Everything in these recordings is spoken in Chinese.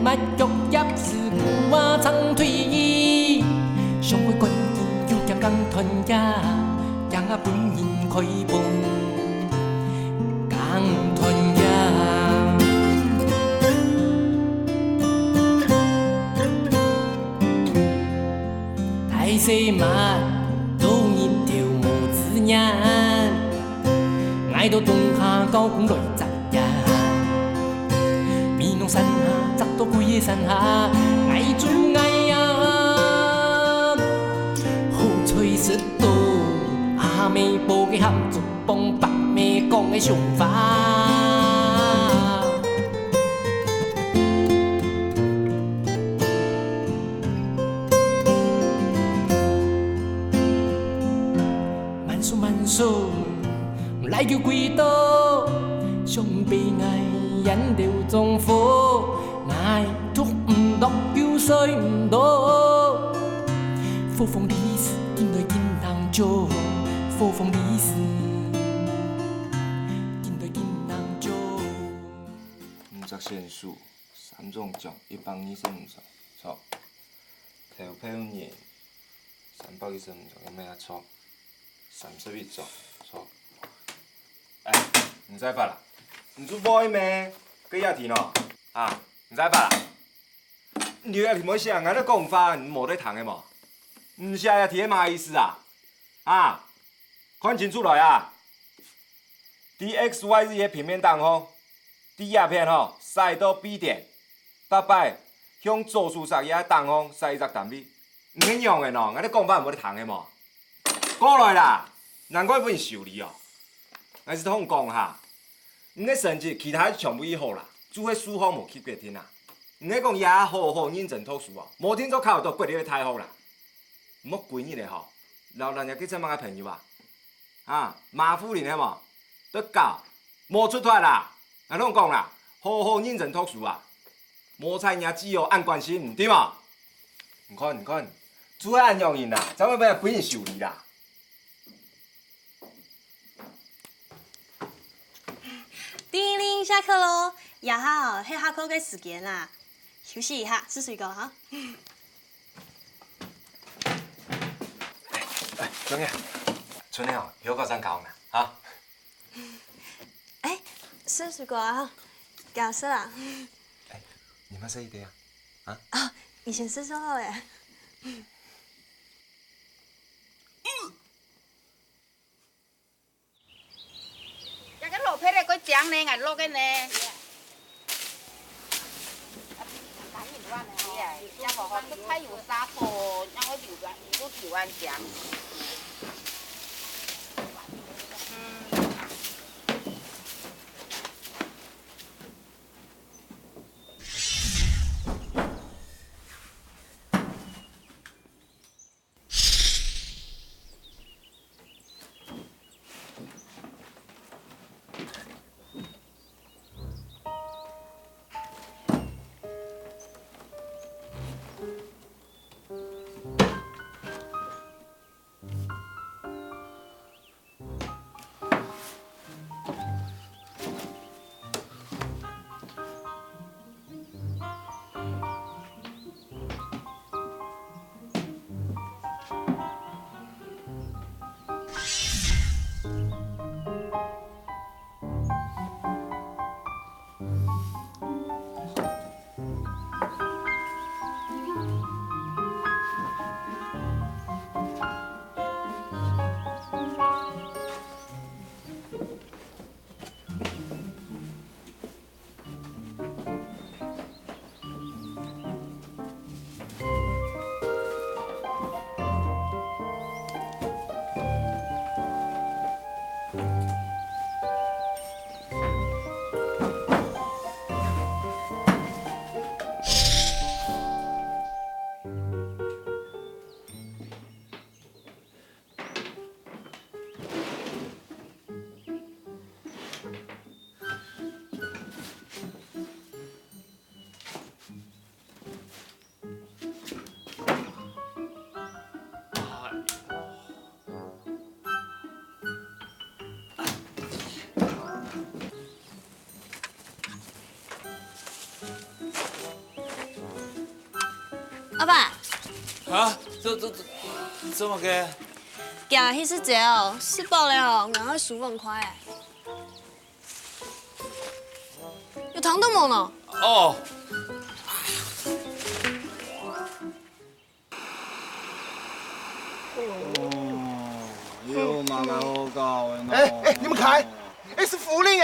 物脚业是古话长腿，上会关键就将港团呀，让啊本人开放港团呀。大细嘛都一条无字眼，爱到冬下高空来摘呀。米农山下摘到几个山下，爱做爱呀，好吹舌头，阿妹报嘅合作帮白妹讲嘅想法。慢数来叫几多，上悲哀引流中火，爱捉唔落叫水唔到，火风里是见对见人做，火风里是见对见人做。50线数3种奖125种，错。投票年325种，有咩啊错？31种，错。哎，唔使发啦，唔做买咩？几夜田哦？啊，唔使发啦。你夜田冇写，俺都讲法，你冇得谈的冇？唔写夜田嘛意思啊？啊，看清楚来啊！DXY 日的平面档吼，第二片吼塞到 B 点，搭摆向左数十页档吼塞一只单位，唔免用的喏，俺都讲法冇得谈的冇？过来啦，难怪不能修理哦。俺是通讲哈，你的成绩其他全部以后啦，做迄数学无及格听啦。你讲也好认真读书哦，无听说考到国立太好啦。唔好规日的吼，老人家去怎么个朋友啊？啊，马夫林的嘛，得教，无出脱啦。俺拢讲啦，好认真读书啊，无才赢只有按关心，对嘛？唔看，做按用人啦，怎么不能修理啦？叮铃下课喽！呀哈，迄下课嘅时间啦，休息一下，吃水果哈。哎，庄爷，春天哦，休课上考呢，啊？哎，吃水果啊，搞事啦！哎，你们吃一点啊？啊，以前吃就好诶。落皮咧，佢醬呢，硬落嘅呢。要我話都太有沙土，讓我調完醬。阿爸，啊，这么个？行迄次节哦，吃饱了哦，赶快数很快哎。有糖豆冇呢？哦。又慢慢好搞的你们开！是福令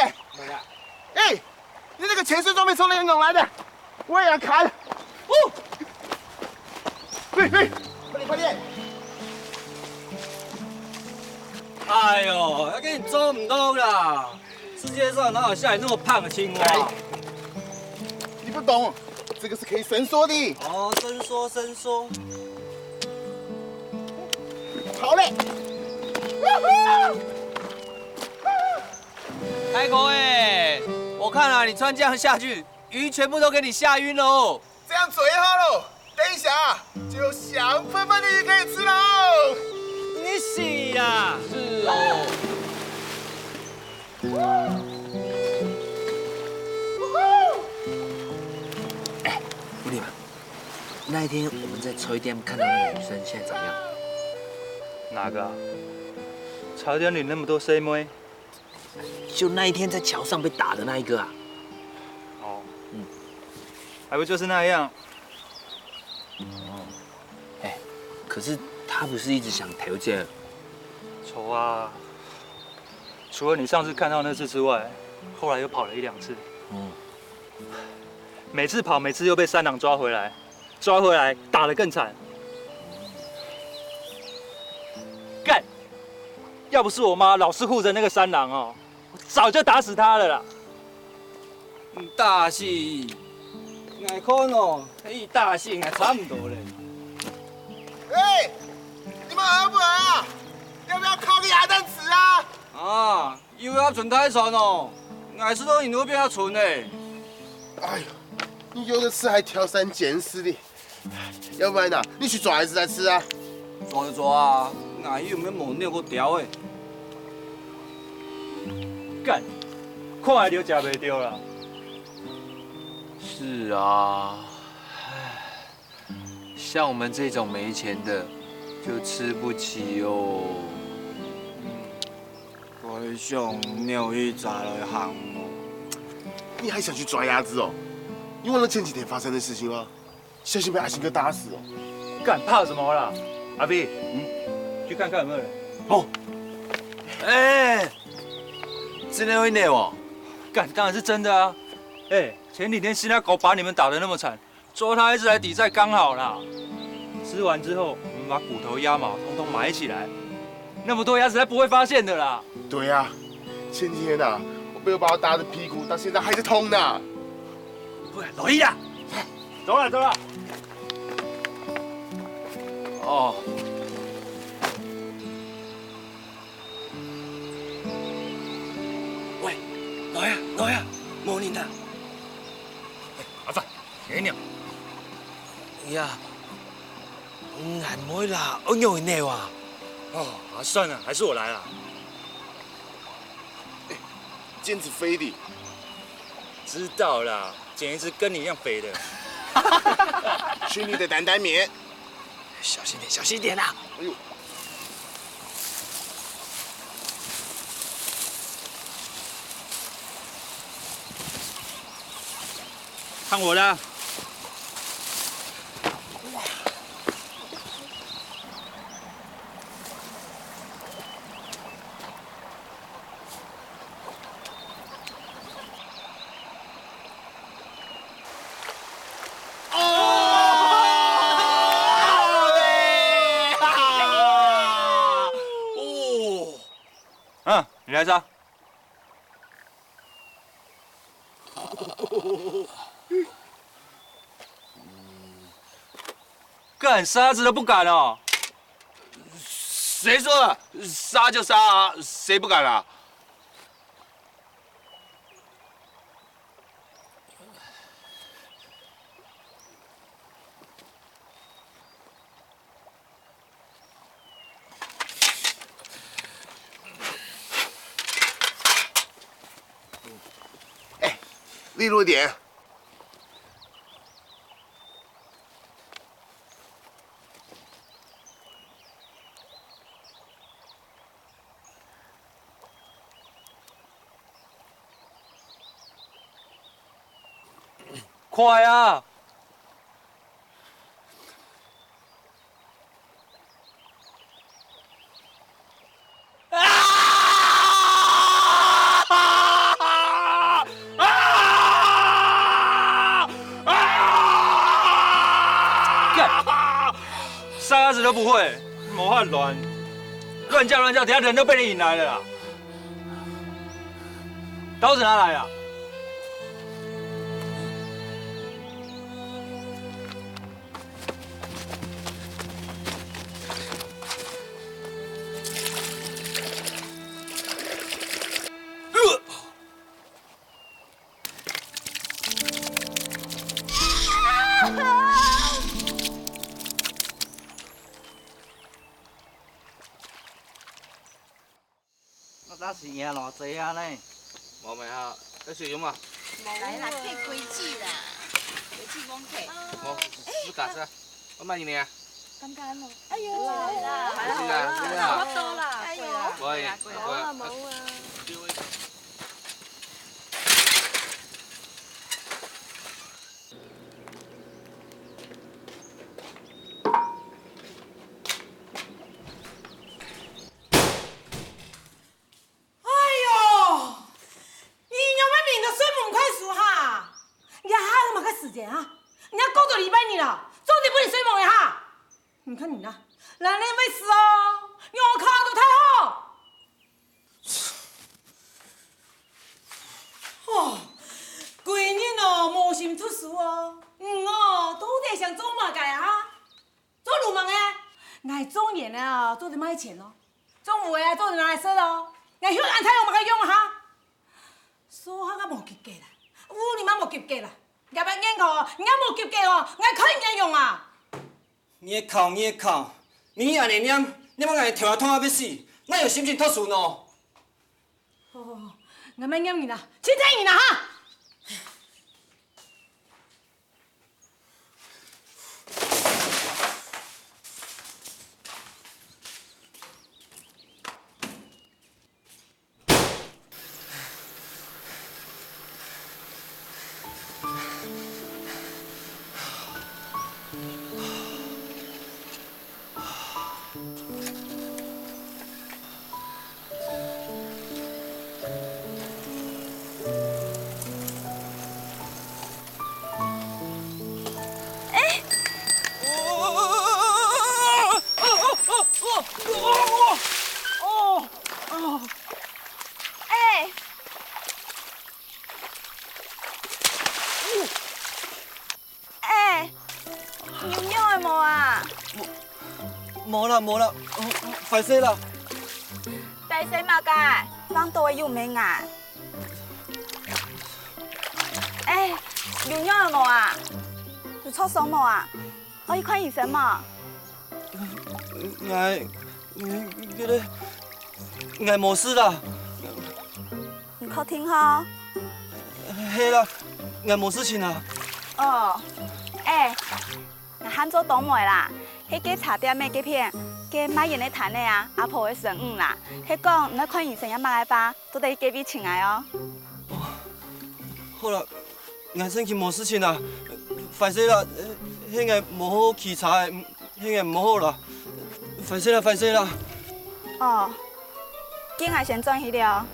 你那个潜水装备从哪里弄来的？我也要开。哦，快点！哎呦，要给你做唔到啦！世界上哪有像你那么胖的青蛙？你不懂，这个是可以伸缩的。哦，伸缩。好嘞！开口哎！我看啊，你穿这样下去，鱼全部都给你吓晕喽。这样最好喽。等一下就有香喷喷的鱼可以吃喽。你是呀？是哦。不理嘛。那一天我们在抽店看到那个女生，现在怎么样？哪个啊？茶店里那么多 C 妹。就那一天在桥上被打的那一个啊。哦。还不就是那样？可是他不是一直想调解？丑啊！除了你上次看到那次之外，后来又跑了1、2次。每次跑，每次又被三郎抓回来，打得更惨。干！要不是我妈老是护着那个三郎哦，我早就打死他了啦。大戏，眼看哦，迄大戏还差不多嘞。你们饿不饿啊？要不要烤个鸭蛋吃啊？啊，又要存太船哦，眼是都引路变要存嘞。哎呦，你有的吃还挑三拣四的，要不然呢，你去抓孩子来吃啊？抓就抓啊，眼有没有毛尿个条诶？干，看来就吃袂掉了。是啊，像我们这种没钱的，就吃不起哦。我想你有去查了项目。你还想去抓鸭子哦？你忘了前几天发生的事情吗？小心被阿星哥打死哦！干，怕什么啦？阿斌，去看看有没有人。哦，真的会内哦？干，当然是真的啊！前几天新加狗把你们打得那么惨，抓他一直来抵债刚好啦。吃完之后，我们把骨头、鸭毛统统埋起来，那么多鸭子才不会发现的啦。对呀，前几天呐，我被我爸打的屁股到现在还在痛呢。喂，老易啊，走了。哦。喂，老爷，冇人啊！阿仔，给你。呀，俺没啦，我有内哇。算了，还是我来啦。毽子飞的。知道啦，捡一只跟你一样肥的。去你的担担面。小心点啦！哎呦。看我的！你来杀。干，杀子都不敢哦。谁说的？杀就杀啊，谁不敢啊？利落点。快啊！沙子都不会，谋汉乱叫，等下人都被你引来了啦。刀子拿来啊！咱是赢偌济啊呢？无咪啊，要小用嘛？来啦，计规矩啦，规矩讲起。哦，不打车，我买你啊。刚刚哦，哎呦，来啦，是啊，是啊。差不多啦，哎呦，喂，冇啊冇啊。你看你那，人咧要死哦，腰脚都太好。哦，规日哦无心读书哦，都在想做嘛个啊？做流氓的，爱做人啊，做得卖钱咯；做有的啊，做得拿来说咯。爱休安太用嘛个用啊哈？数学啊无及格啦，物理嘛无及格啦，业务研究哦，也无及格哦，爱考应用啊。你会哭，你安尼念要甲伊跳啊痛啊要死，哪有心情读书呢？哦，我免念你啦，去听你啦哈。无啦，快些啦！大声嘛个，放多有名啊！流尿了无啊？有挫伤无啊？可以看医生嘛？我无事啦。你靠听哈？嘿啦，我无事情啦。哦，我喊做倒霉啦。迄个茶店的粿片，佮买盐的摊的啊，阿婆的生日啦。迄讲唔要看医生也买来吧，都得隔壁请来哦。好啦，我先去无事情啦。快些啦，迄个无好沏茶的，迄个无好啦。快些啦。哦，紧来先转去了。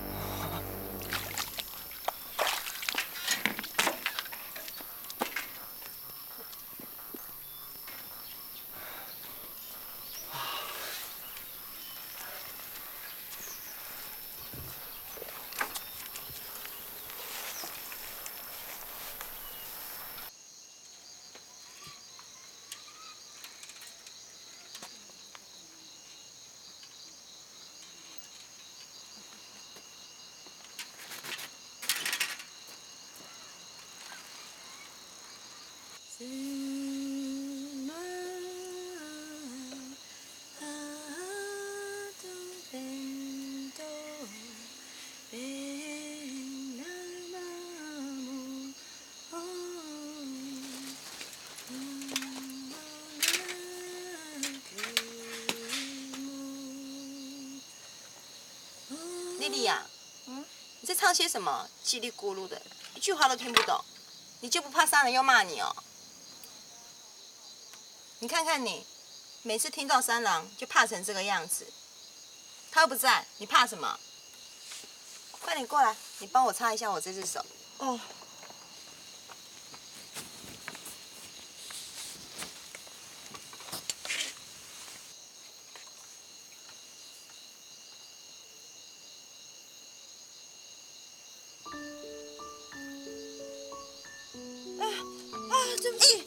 丽丽呀，你在唱些什么？叽里咕噜的，一句话都听不懂。你就不怕杀人又骂你哦？你看看你，每次听到三郎就怕成这个样子。他又不在，你怕什么？快点过来，你帮我擦一下我这只手。哦。对不起，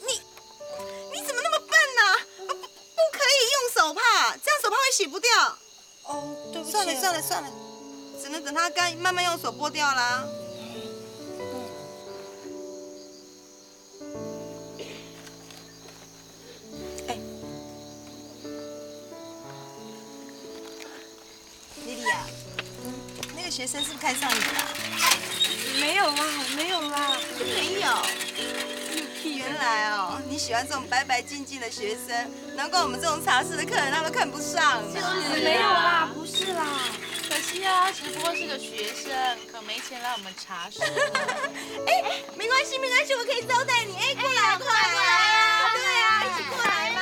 你怎么那么笨呢？不可以用手帕，这样手帕会洗不掉。哦，对不起。算了，只能等它干，慢慢用手剥掉啦。莉莉亚，那个学生是不是看上你了？没有啦。没有。原来哦，你喜欢这种白白净净的学生，难怪我们这种茶室的客人他都看不上呢。没有啦，不是啦，可惜啊，他只不过是个学生，可没钱来我们茶室。没关系，我可以招待你。过来啊！对啊，一起过来嘛。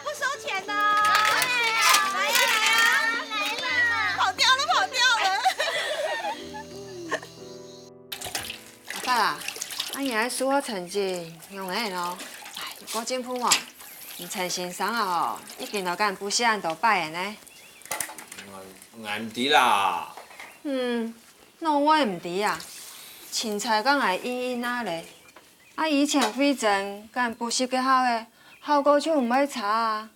不收钱的。来呀！跑掉了。阿爸啊，俺爷数学成绩用的咯，有够进步哦。你陈先生啊，已经都干补习班都拜的呢。俺唔知啦。那我也唔知啊。凊彩讲来因那咧，以前费阵干补习较好的，效果就唔爱差啊。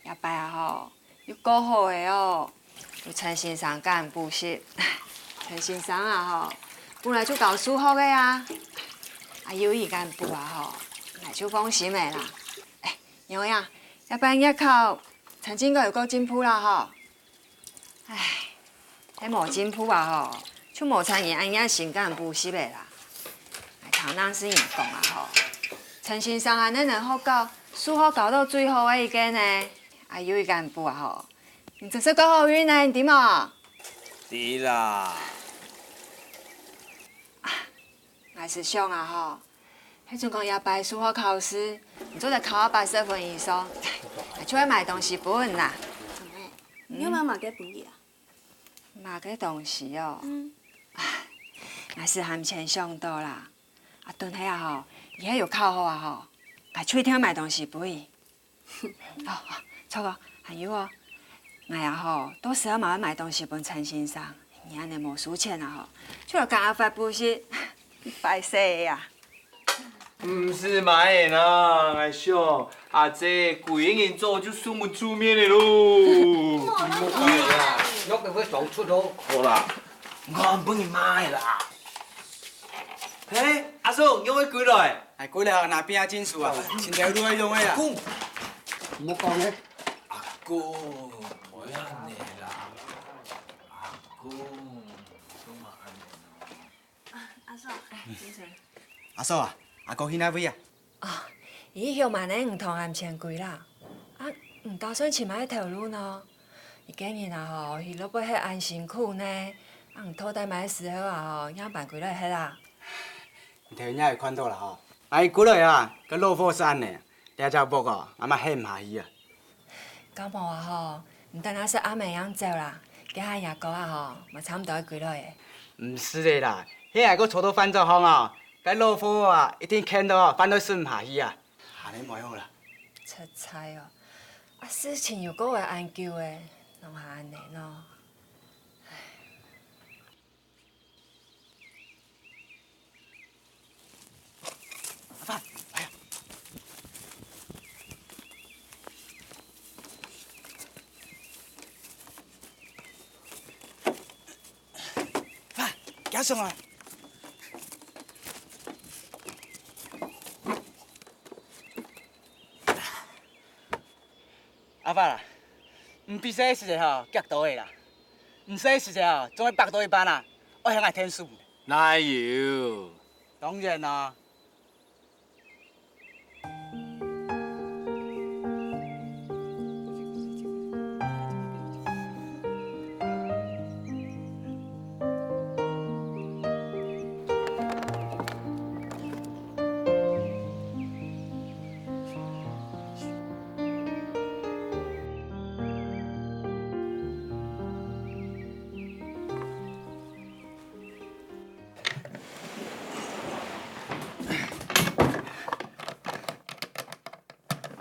也摆啊吼，又够好的哦。有陈先生干补习，陈先生啊吼。本来就搞数学的啊，有伊干部啊吼，那就放心的啦。娘呀，要不然夜考曾经个有够进步啦吼。迄无进步啊吼，就无参与安样先干补习的啦。头那是伊讲啊吼，陈先生安尼能好搞，数学搞到最后的一个呢，有伊干部啊吼，你真是够好运呢，你知嘛？是啦。还是想啊吼，迄阵讲夜班数学考试，你做得考80分以上，就会买东西本啦。你有没有买给本嘢啊？买个东西哦。那是含钱上多啦。顿迄啊吼，伊迄有考好啊吼，家出天买东西本。错个，还有哦，我呀吼，都是要慢慢买东西本陈先生，你安尼无输钱啊吼，就要赶快发补习。歹势呀！唔是买的啦，爱想阿姐贵人做就送门出面的咯。要给我走出头。好啦，我帮你买啦。嘿，阿叔，用几来？几来那边啊真数啊，千条都爱用的啦。唔好讲咧。阿公，我要你啦。阿公。阿嫂啊，阿公去哪位啊？伊休万年5趟含钱贵啦，唔打算去买条路呢。伊今日啊吼，伊落要迄安辛苦呢，唔拖带买时候啊吼，也办几来迄啦。条也会看到啦吼，伊几来啊，佮落火山呢，嗲只某个阿妈很唔欢喜啊。感冒啊吼，唔单单是阿妹样走啦，加下牙膏啊吼，嘛差唔多几来的。唔是的啦，迄下佮初到翻作风哦。该落雨啊，一定看到反倒是唔下去啊，安尼袂好啦。出差哦，事情又搁会安久的，弄下安尼咯。阿爸，来呀！爸，行上来。阿爸啦，唔必说时阵吼，夹倒的啦；唔说时阵吼，总会白倒一班啦。我向爱天数。哪有？当然啦。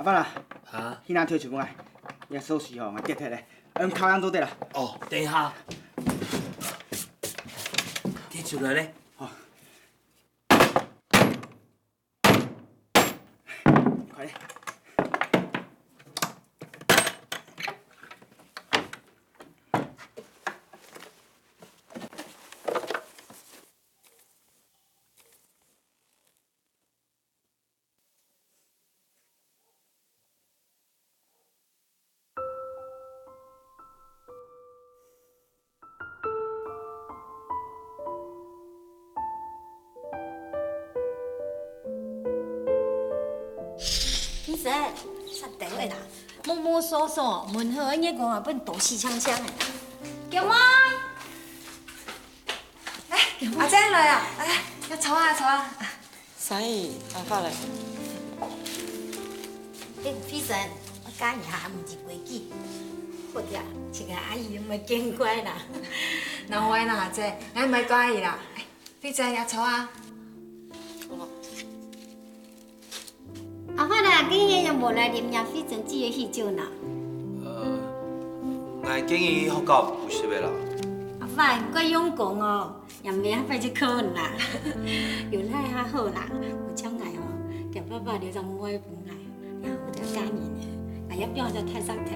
阿爸啦，啊，迄人摕出来，遐锁匙吼，我结摕咧，靠样倒底啦。哦，等一下，摕出来咧。好，快点。医生，杀地位啦，摸摸索索，问好眼光啊，本大气枪枪的啦。叫妈，阿姐来啊！哎，要坐啊坐啊。啥意？阿发嘞？医生，我教一下唔是规矩，或者这个阿姨咪见怪啦。难为啦，阿姐，咱唔怪伊啦。飞仔要坐啊。阿发啦，今日又无来啉叶飞珍姐的喜酒呢。我建议学到补习的啦。阿发，唔怪用功哦，也免快去考啦。原来还好啦，我将来哦，叫爸爸留上我的饭来，然后我就教你呢，我一表就太上头。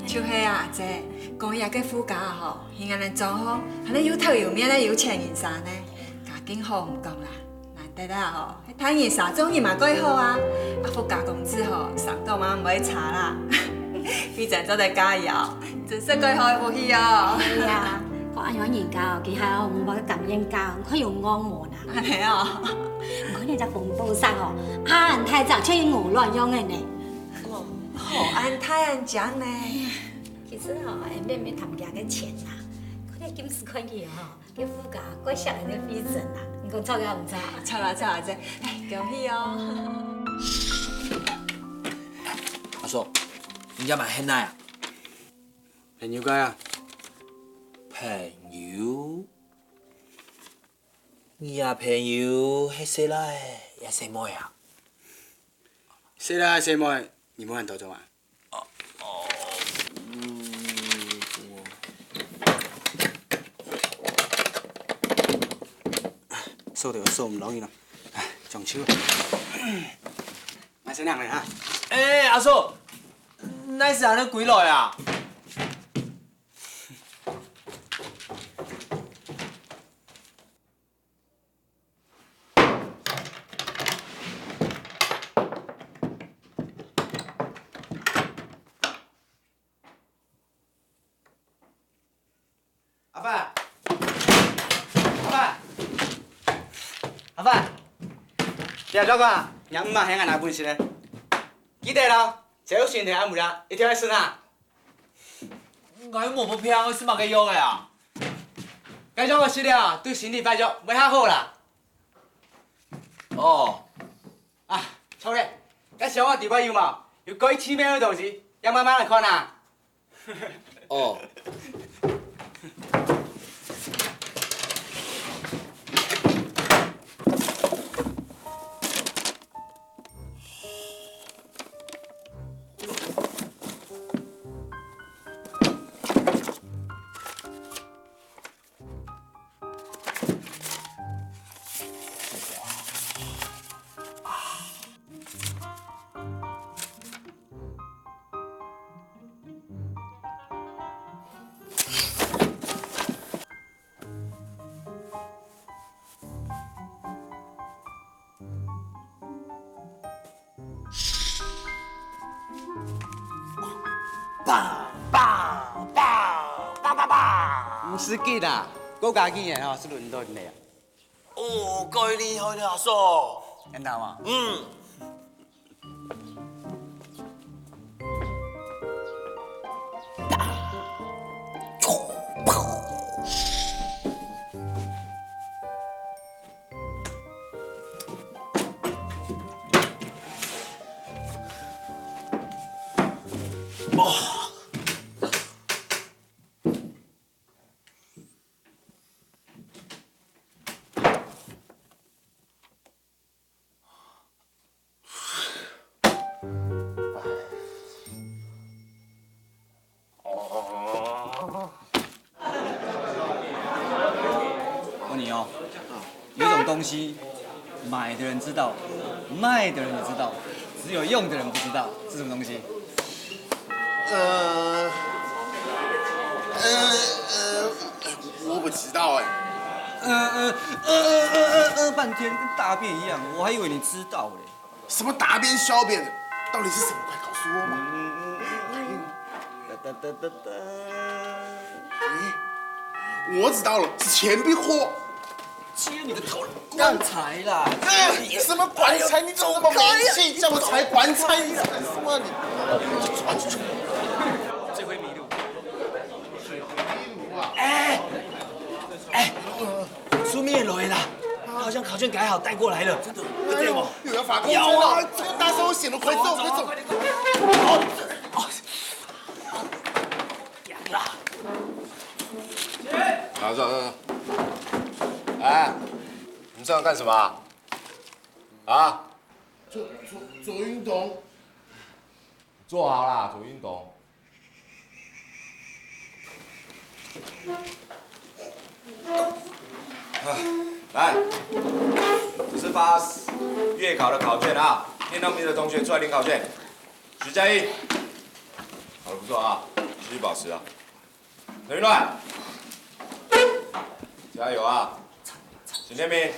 就迄啊，阿姐，讲伊也计副驾吼，伊安尼做好，安尼有头有面咧有钱人啥呢？家境好唔讲啦，难得啦吼，迄摊人啥种人嘛过好啊，啊副驾工资吼，上到嘛唔会差啦。飞仔做在加油，真是过好的福气哦。係啊，我阿養研究，佢係我唔冇咁研究，佢用按摩啦。係啊，我呢只紅布衫哦，安太雜出去我亂用嘅呢。好安太安講呢。其實哦，係咩談價嘅錢啊？佢哋今時看見哦，佢副駕過下來嘅飛陣啊，你講錯嘅唔錯？錯啦錯啦姐，恭喜哦。阿叔，你家買很奶啊？朋友街啊？朋友？你呀朋友係誰來？也誰妹啊？誰來誰妹？你冇人多種啊？數條數唔容易啦，中秋，買新娘嚟哈。誒，阿叔，那是安尼幾耐啊？阿爸，阿爸，阿爸，你阿怎講？讓唔嘛響個哪本事呢？記得咯，這選題阿唔啦，一條一順啊。我冇偏，我是嘛個用的啊？該種個食了，對身體擺咗袂較好啦。哦。啊，錯咧，該上我地位有冇？有關於黐咩嘅東西，要慢慢來看啊。哦。唔是緊啦，國家語言吼是倫敦的啊。哦，夠厲害了，阿叔。真的嗎？嗯。我问你哦，有一种东西，买的人知道，卖的人也知道，只有用的人不知道，是什么东西？我不知道哎。半天跟大便一样，我还以为你知道嘞。什么大便小便的，到底是什么？快告诉我嘛！我知道了，是铅笔盒。切你的头！棺材啦！你什么棺材？你怎么那么没气？叫我拆棺材，你干什么你？抓住！这回迷路。出面了啦！好像考卷改好带过来了，真的？对吗？又要发工资了！这个大手显了，快走，快走！好，走。哎，你们这样干什么啊？啊？做运动。坐好啦，做运动。来，这是发月考的考卷啊，念到名的同学出来领考卷。徐佳怡，考得不错啊，继续保持啊。陈云乱，加油啊！陈天明，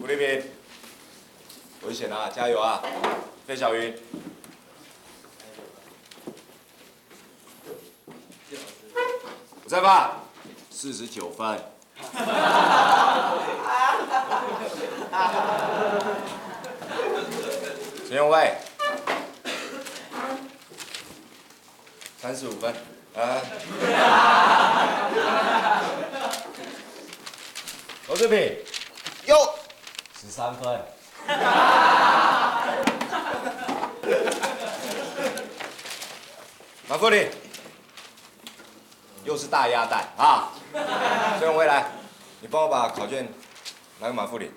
吴立平，危险啊，加油啊！费小云。吴再发，49分。陈永伟，35分。罗志平，有13分。马富林。又是大鸭蛋啊！孙永辉来，你帮我把考卷拿给马副理，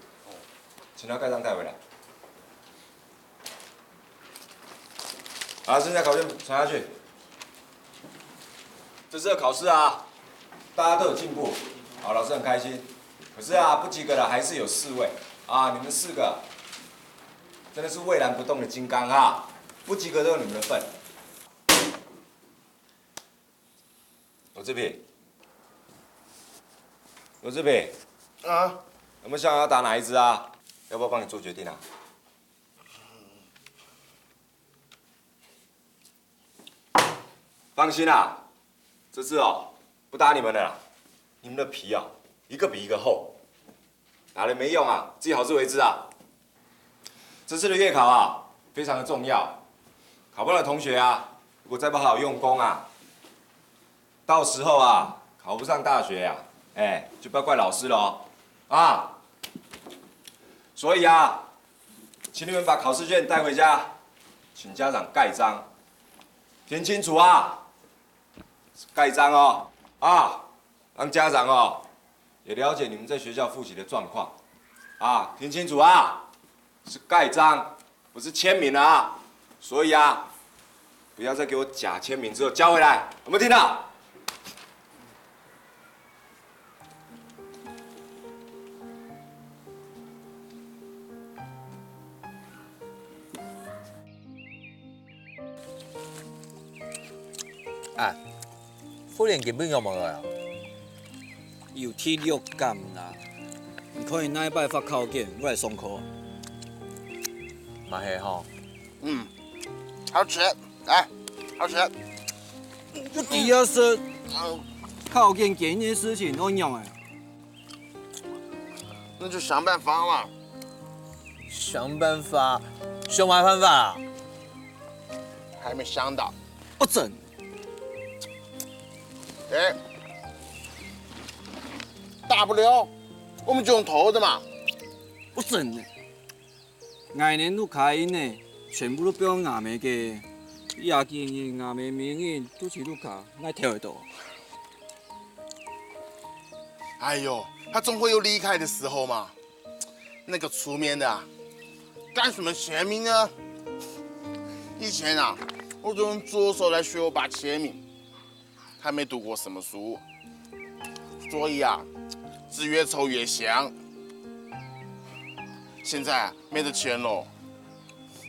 请他盖章带回来。好，剩下考卷传下去。这次的考试啊，大家都有进步，好，老师很开心。可是啊，不及格的还是有4位啊，你们4个真的是巍然不动的金刚啊！不及格都有你们的份。罗志平，罗志平，啊，有没有想要打哪一支啊？要不要帮你做决定啊？放心啦，这次哦不打你们的啦，你们的皮啊一个比一个厚，打了没用啊，自己好自为之啊。这次的月考啊非常的重要，考不好的同学啊，如果再不好好用功啊，到时候啊考不上大学呀，就不要怪老师了哦，啊。所以啊，请你们把考试卷带回家，请家长盖章，听清楚啊，盖章哦，啊，让家长哦也了解你们在学校复习的状况，啊，听清楚啊，是盖章，不是签名啊，所以啊，不要再给我假签名之后交回来，有没有听到？啊，复练根本用无啊。有体力感啦，唔可以那一摆发考卷，我来上课。嘛系吼。好吃，来，好吃。这第二是考卷给你的事情怎样哎？那就想办法嘛。想办法，想嘛办法啊？还没想到。不准。大不了我们就用偷的嘛。不准呢，来年都开音呢，全部都不用牙眉嘅，亚健嘅牙眉名言都是都卡，那跳得到。哎呦，他总会有离开的时候嘛。那个出面的啊，干什么签名呢？以前啊，我都用左手来学我爸签名，还没读过什么书，所以啊，字越丑越香。现在啊没得钱喽，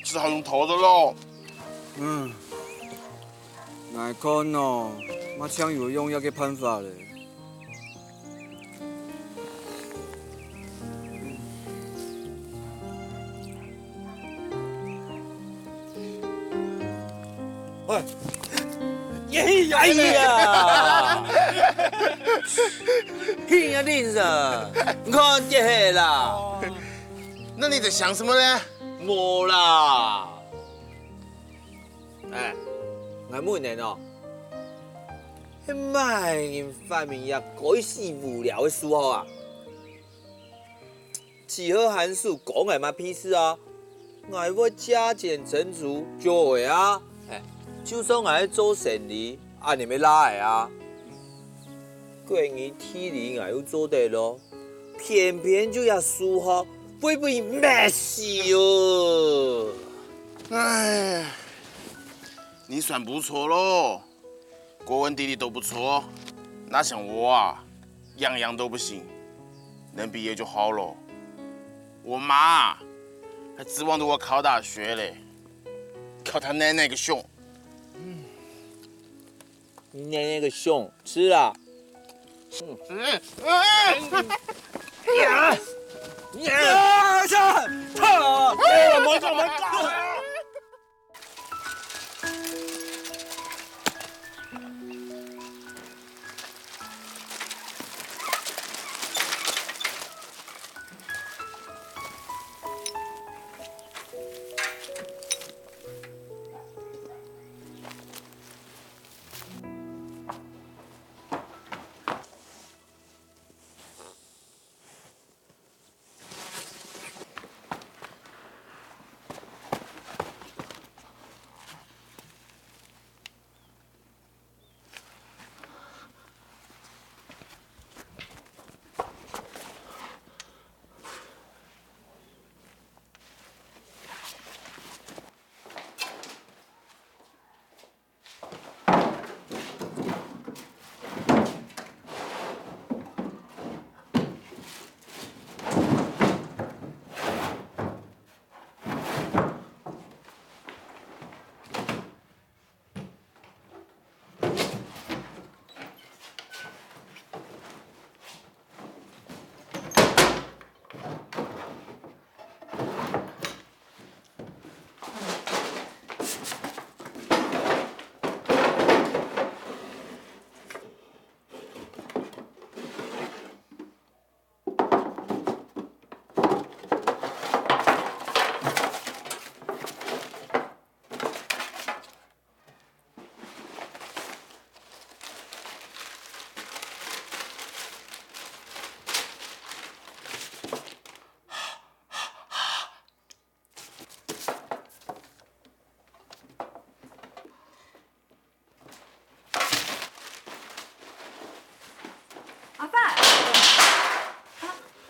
只好用偷的喽。哪可能？马枪有用要给判罚嘞。喂，哎呀！嘿呀，林生，你看这下啦。那你在想什么呢？无啦。哎，我问你哦，迄卖人发明也改死无聊的书号啊？几何函数讲来嘛屁事啊？我要加减乘除就会啊。哎，就算我做生理，啊你们拉来啊？关于体理我要做得咯，偏偏就要数学。会不会没死哦？哎，你算不错喽，国文地理都不错，哪像我啊，样样都不行，能毕业就好了。我妈还指望着我考大学嘞，靠她奶奶个熊！你奶奶个熊，吃啊！呀！没搞！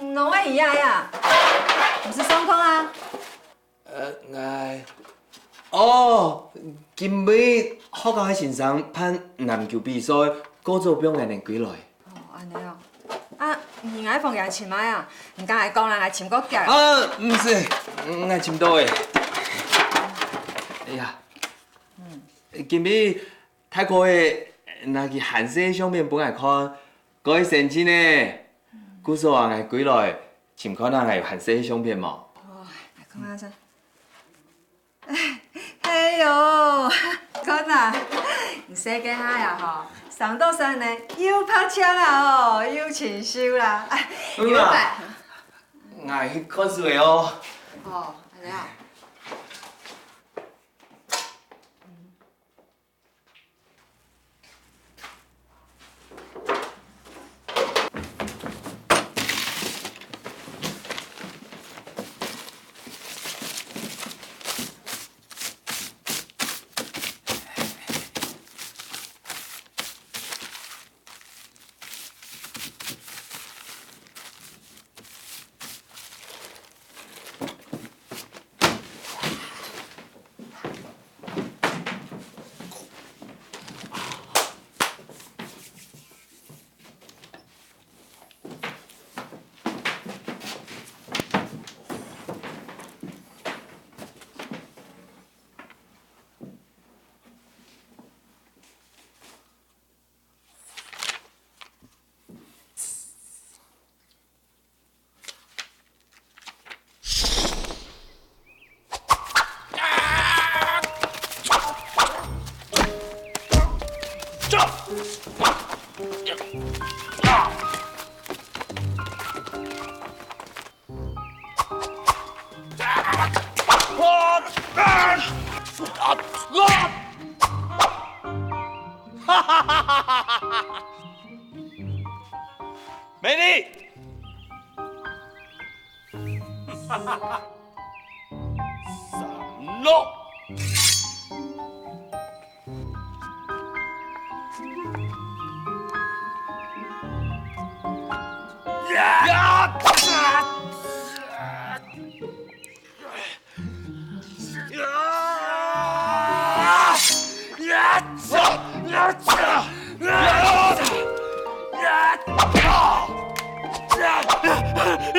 弄个鱼仔呀，不是双空啊？今尾福高海先生办篮球比赛，古早表演能几来？哦，安尼哦。啊，鱼仔放假穿买啊？唔敢来讲人来穿个脚。唔是，我穿倒的。哎呀，今尾泰国的那个韩式相片本来看，可以申请呢。古时候啊，我几来请看那个韩式相片嘛。哦，来看下先。哎呦，看啊，你生个下呀吼，上到山呢，又拍枪啊吼，又清秀啦，又白。我去看书的哦。哦，安尼啊。三六。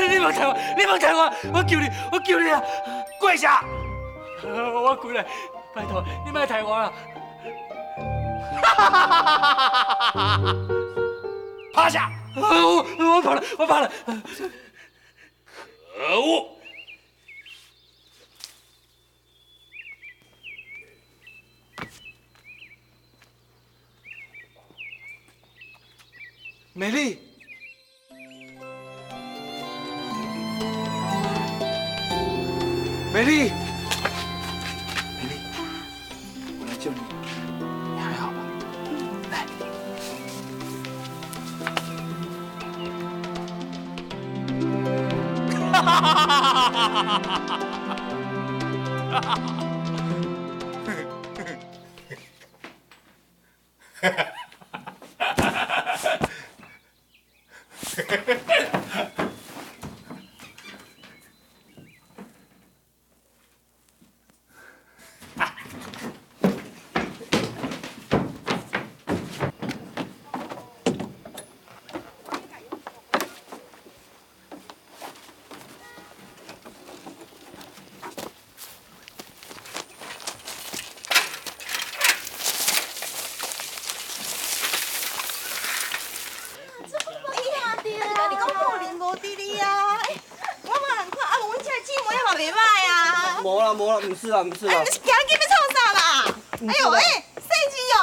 你莫抬我，你莫抬我，我求你啊！跪下！我跪来，拜托你莫抬我啦！趴下！我跑了，我跑了！可恶！美丽。 美丽，美丽，我来救你，你还好吧？来，哈哈哈哈哈哈！无啦，唔是啦，唔是啦。哎，你行紧要创啥啦？哎呦喂，圣经哦！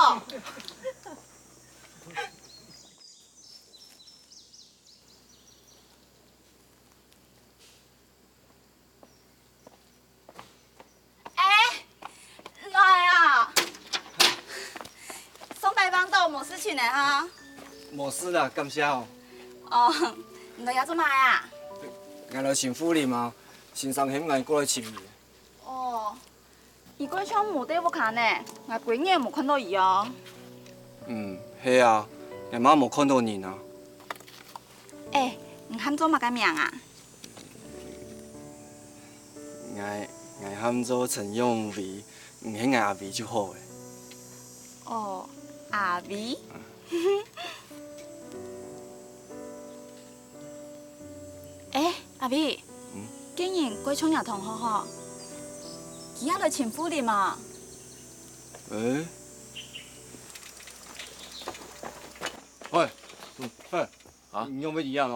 来啊！送台帮都无事情的哈。无事啦，感谢哦。哦，你在遐做嘛呀？俺来陈夫人嘛，先生嫌俺过来请伊。哦，伊过窗无地不看呢，我几年无看到伊哦。系啊，俺妈无看到你呢。你喊做嘛个名啊？俺喊做陈永伟，唔嫌俺阿伟就好诶。哦，阿伟。阿伟，竟然过窗也同好好，伊还来请夫人嘛？喂，你有要离啊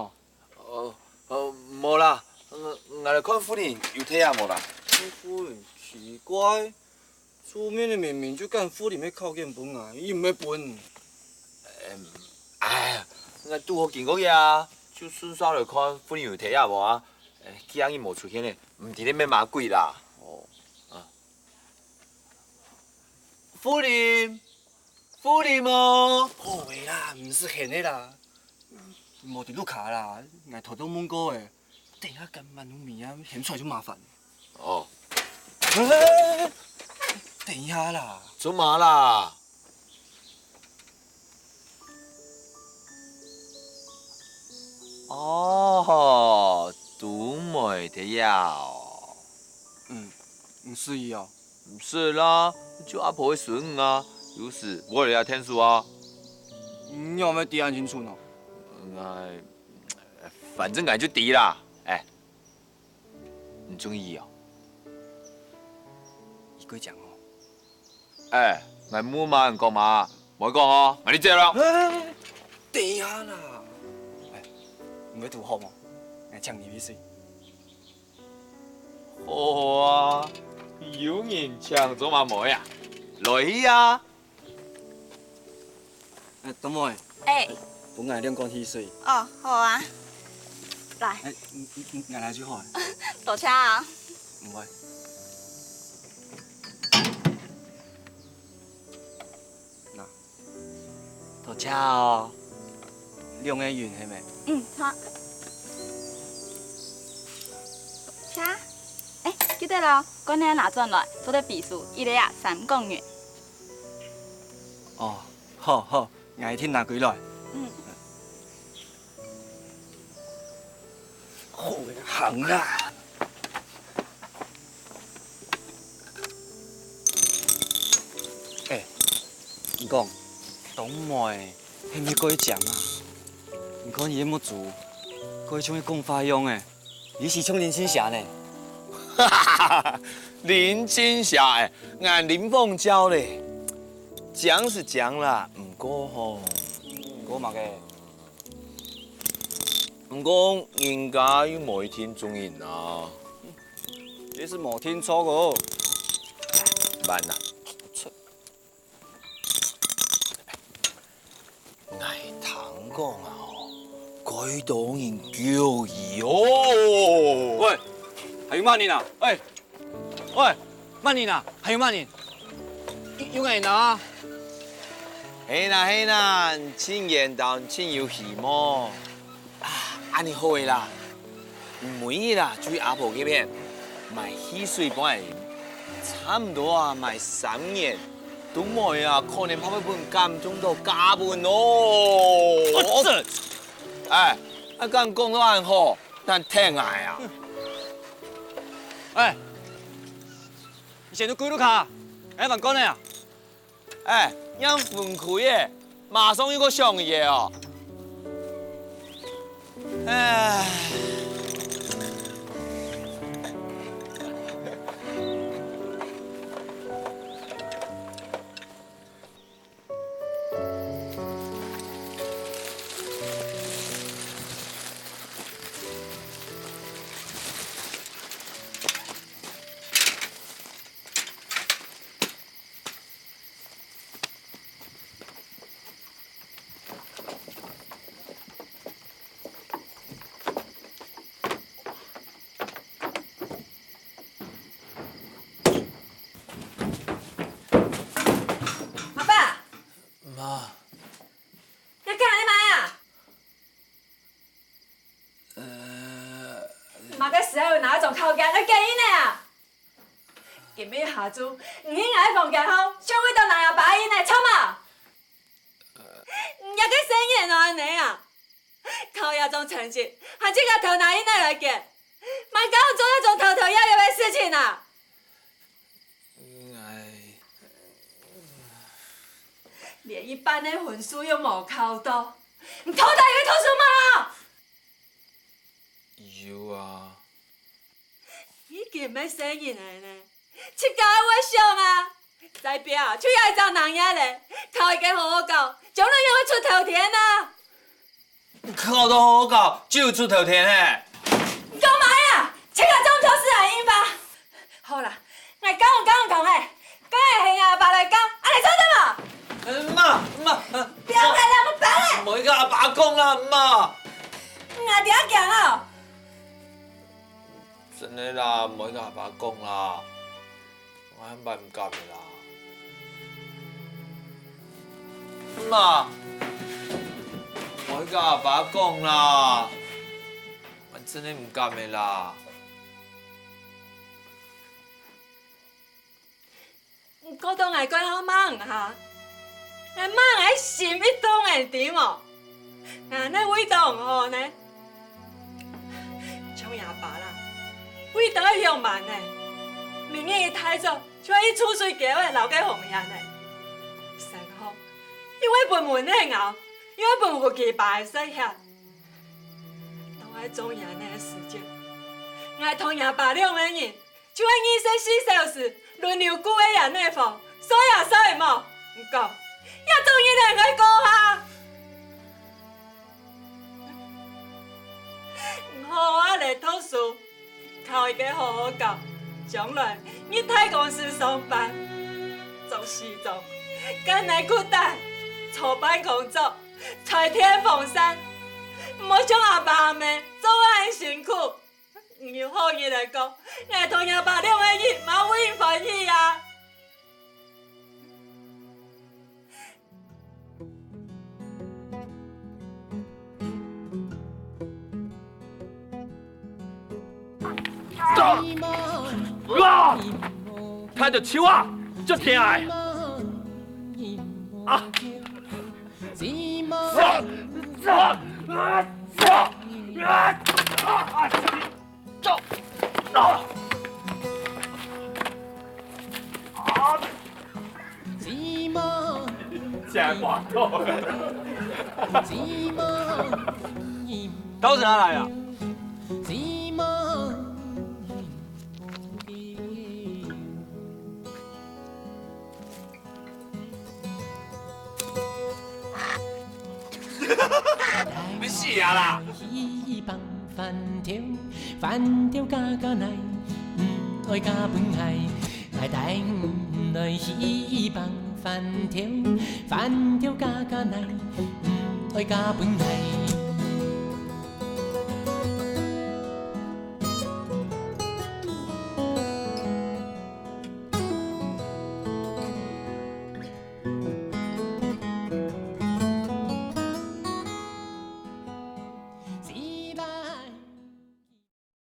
哦？无啦，我来看夫人有体啊无啦？夫人奇怪，出面的明明就跟夫人要靠近本啊，伊唔要分。哎呀，我拄好经过遐，就顺手来看夫人有体啊无啊？既然伊无出现呢，唔伫咧要骂鬼啦。夫人，夫人哦。好诶啦，唔是现的啦，无伫路卡啦，俺偷偷问过诶，等下干慢有面啊，现出来就麻烦。哦。等一下啦。做嘛啦？哦，杜妹的呀。唔是伊哦。唔是啦，就阿婆的孙啊，有事我来天数啊。你有没有安清楚呢？反正俺就低啦，你中意哦？伊过讲哦。俺冇骂人讲嘛，冇讲哦，俺你这啦。等一下啦，唔要赌好吗？俺抢你利息。好啊，有人抢做嘛冇呀？来呀！董妹。本俺两罐汽水。哦，好啊。来。俺来就好。多谢啊。唔会。嗱，多谢哦。两个圆系咪？好。对了，过年拿转来，做啲秘书，一日啊3个月。哦，好好，我听拿归来。好行啦。你讲，董妹，迄物过奖啊？唔讲伊迄么做，过去像去讲花样诶，你是像林青霞呢？哈哈哈！林青霞诶，俺林凤娇咧，讲是讲啦，唔过吼，唔过嘛个，唔过人家有某一天中意啊。你是冇听错个。慢啦。爱堂讲啊吼，改当人叫伊哦。喂，还有慢人啊？喂，慢人啊？还有慢人？有眼啊？嘿啦，请言到请有戏么？啊，安尼好个啦，每日啦煮阿婆嗰边卖汽水帮人，差唔多啊卖3年。都冇啊，可能拍一本金鐘到加半咯。哎，一間講得還好，但聽捱啊。哎，以前都幾多卡？哎，問講你啊？哎，讓分開嘅，馬上要個上嘢哦。唉。头家在建议呢啊！今日下晝唔應喺房間後，將會到南亞把伊呢，錯嘛？一個生意安尼啊，靠一種成績，還這個頭拿伊呢來嘅，咪搞做一種頭頭要要的事情啊！連一般的分數都冇考到，你考大學讀書嘛？有啊。已經要生意了呢，這個我想啊，代表就要一張南亞嘞，考一個好好教，將來要出頭天啊！考到好好教就出頭天嘞！幹嘛呀？這個中秋是很應吧？好啦，我講嘿，講係阿爸來講，安尼做得嘛？媽，不要再那麼笨嘞！唔好跟阿爸講啦，媽。我點講啊？真的啦，唔好跟阿爸講啦，我很擺唔夾嘅啦。媽，唔好跟阿爸講啦，我真的唔夾嘅啦。嗰度係講好忙嚇，係忙喺心一動嘅點哦，呢會動哦呢，像阿爸啦。為得向慢呢，明日一睇咗，就係出水橋嘅留嘅紅人呢。成行，因為本門呢熬，因為本戶期拜細下，都係中人呢時間。我同阿爸兩個人，就係24小時輪流顧嘅人呢房，所以冇，唔講，一種一定去過下。好啊，嚟讀書。考一個好好教，將來你喺公司上班，做事做，艱難苦擔，坐辦工作，吹天風扇，唔好像阿爸阿媽做很辛苦。要好嘢嚟講，我同阿爸兩個人冇會歡喜啊！看到手啊，足疼的。啊！真滑头。刀子拿来啊！你死啊啦！饭条加奶，爱加本海，来带来希望饭条加奶，爱加本海。